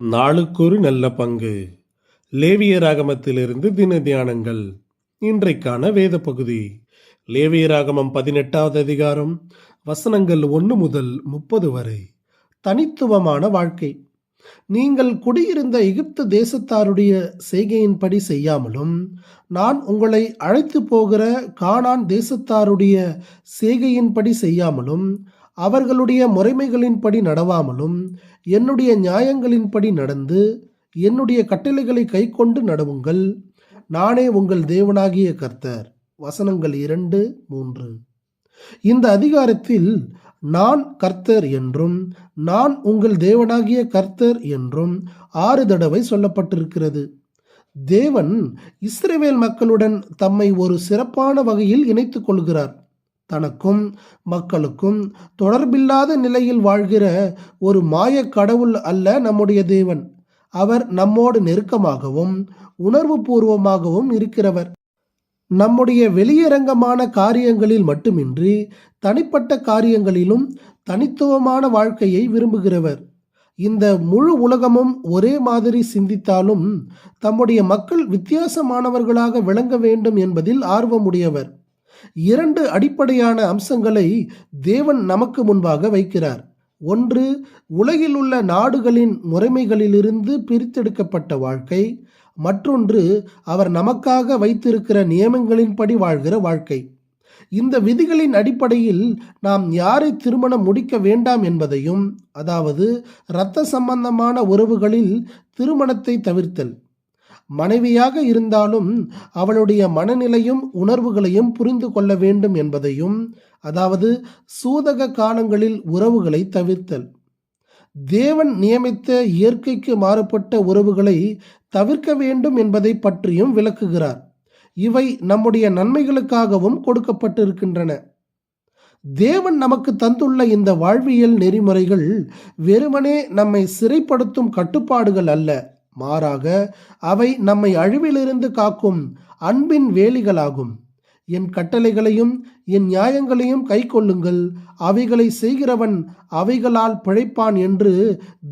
நாளுக்கொரு நல்ல பங்கு. லேவியராகமத்திலிருந்து தின தியானங்கள். இன்றைக்கான வேத பகுதி லேவியராகமம் 18வது அதிகாரம், வசனங்கள் 1 முதல் 30 வரை. தனித்துவமான வாழ்க்கை. நீங்கள் குடியிருந்த எகிப்து தேசத்தாருடைய செய்கையின்படி செய்யாமலும், நான் உங்களை அழைத்து போகிற கானான் தேசத்தாருடைய செய்கையின்படி செய்யாமலும், அவர்களுடைய முறைமைகளின்படி நடவாமலும், என்னுடைய நியாயங்களின்படி நடந்து என்னுடைய கட்டளைகளை கைக்கொண்டு நடவுங்கள். நானே உங்கள் தேவனாகிய கர்த்தர். வசனங்கள் 2, 3. இந்த அதிகாரத்தில் நான் கர்த்தர் என்றும் நான் உங்கள் தேவனாகிய கர்த்தர் என்றும் 6 தடவை சொல்லப்பட்டிருக்கிறது. தேவன் இஸ்ரவேல் மக்களுடன் தம்மை ஒரு சிறப்பான வகையில் இணைத்துக் கொள்கிறார். தனக்கும் மக்களுக்கும் தொடர்பில்லாத நிலையில் வாழ்கிற ஒரு மாய கடவுள் அல்ல நம்முடைய தேவன். அவர் நம்மோடு நெருக்கமாகவும் உணர்வு பூர்வமாகவும் இருக்கிறவர். நம்முடைய வெளியரங்கமான காரியங்களில் மட்டுமின்றி தனிப்பட்ட காரியங்களிலும் தனித்துவமான வாழ்க்கையை விரும்புகிறவர். இந்த முழு உலகமும் ஒரே மாதிரி சிந்தித்தாலும் தம்முடைய மக்கள் வித்தியாசமானவர்களாக விளங்க வேண்டும் என்பதில் ஆர்வமுடையவர். 2 அடிப்படையான அம்சங்களை தேவன் நமக்கு முன்பாக வைக்கிறார். ஒன்று, உலகில் உள்ள நாடுகளின் முறைமைகளிலிருந்து பிரித்தெடுக்கப்பட்ட வாழ்க்கை. மற்றொன்று, அவர் நமக்காக வைத்திருக்கிற நியமங்களின்படி வாழ்கிற வாழ்க்கை. இந்த விதிகளின் அடிப்படையில் நாம் யாரை திருமணம் முடிக்க வேண்டாம் என்பதையும், அதாவது இரத்த சம்பந்தமான உறவுகளில் திருமணத்தை தவிர்த்தல், மனைவியாக இருந்தாலும் அவளுடைய மனநிலையும் உணர்வுகளையும் புரிந்து கொள்ள வேண்டும் என்பதையும், அதாவது சூதக காலங்களில் உறவுகளை தவிர்த்தல், தேவன் நியமித்த இயற்கைக்கு மாறுபட்ட உறவுகளை தவிர்க்க வேண்டும் என்பதை பற்றியும் விளக்குகிறார். இவை நம்முடைய நன்மைகளுக்காகவும் கொடுக்கப்பட்டிருக்கின்றன. தேவன் நமக்கு தந்துள்ள இந்த வாழ்வியல் நெறிமுறைகள் வெறுமனே நம்மை சிறைப்படுத்தும் கட்டுப்பாடுகள் அல்ல, மாறாக அவை நம்மை அழிவிலிருந்து காக்கும் அன்பின் வேலிகளாகும். என் கட்டளைகளையும் என் நியாயங்களையும் கைக்கொள்ளுங்கள், அவைகளை செய்கிறவன் அவைகளால் பிழைப்பான் என்று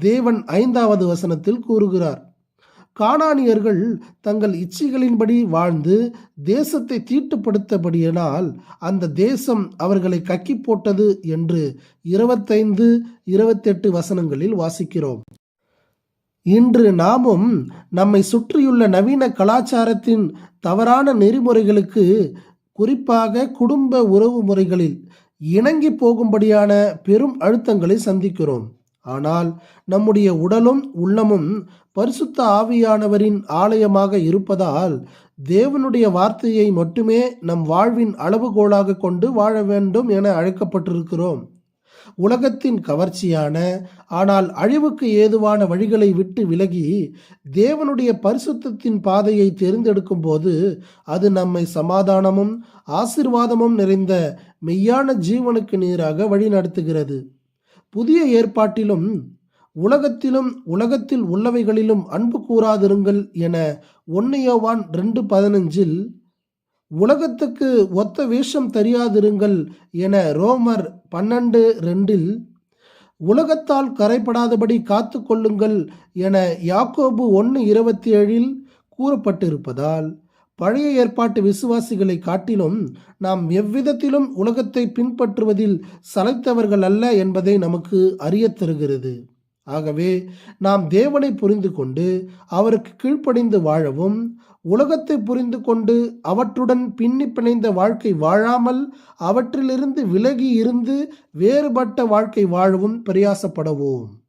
தேவன் 5வது வசனத்தில் கூறுகிறார். கானானியர்கள் தங்கள் இச்சைகளின்படி வாழ்ந்து தேசத்தை தீட்டுப்படுத்தபடியினால் அந்த தேசம் அவர்களை கக்கி போட்டது என்று 25, 28 வசனங்களில் வாசிக்கிறோம். இன்று நாமும் நம்மை சுற்றியுள்ள நவீன கலாச்சாரத்தின் தவறான நெறிமுறைகளுக்கு, குறிப்பாக குடும்ப உறவு முறைகளில் இணங்கி போகும்படியான பெரும் அழுத்தங்களை சந்திக்கிறோம். ஆனால் நம்முடைய உடலும் உள்ளமும் பரிசுத்த ஆவியானவரின் ஆலயமாக இருப்பதால் தேவனுடைய வார்த்தையை மட்டுமே நம் வாழ்வின் அளவுகோலாக கொண்டு வாழ வேண்டும் என அழைக்கப்பட்டிருக்கிறோம். உலகத்தின் கவர்ச்சியான ஆனால் அழிவுக்கு ஏதுவான வழிகளை விட்டு விலகி தேவனுடைய பரிசுத்தத்தின் பாதையை தேர்ந்தெடுக்கும் போது அது நம்மை சமாதானமும் ஆசீர்வாதமும் நிறைந்த மெய்யான ஜீவனுக்கு நேராக வழி நடத்துகிறது. புதிய ஏற்பாட்டிலும் உலகத்திலும் உலகத்தில் உள்ளவைகளிலும் அன்பு கூறாதிருங்கள் என 1 யோவான் 2:15, உலகத்துக்கு ஒத்த வேஷம் தெரியாதிருங்கள் என ரோமர் 12:2, உலகத்தால் கரைப்படாதபடி காத்து கொள்ளுங்கள் என யாக்கோபு 1:27 கூறப்பட்டிருப்பதால் பழைய ஏற்பாட்டு விசுவாசிகளை காட்டிலும் நாம் எவ்விதத்திலும் உலகத்தை பின்பற்றுவதில் சளைத்தவர்கள் அல்ல என்பதை நமக்கு அறியத் தருகிறது. ஆகவே நாம் தேவனை புரிந்து கொண்டு அவருக்கு கீழ்ப்படிந்து வாழவும், உலகத்தை புரிந்து கொண்டு அவற்றுடன் பின்னி பிணைந்த வாழ்க்கை வாழாமல் அவற்றிலிருந்து விலகி இருந்து வேறுபட்ட வாழ்க்கை வாழவும் பிரயாசப்படவும்.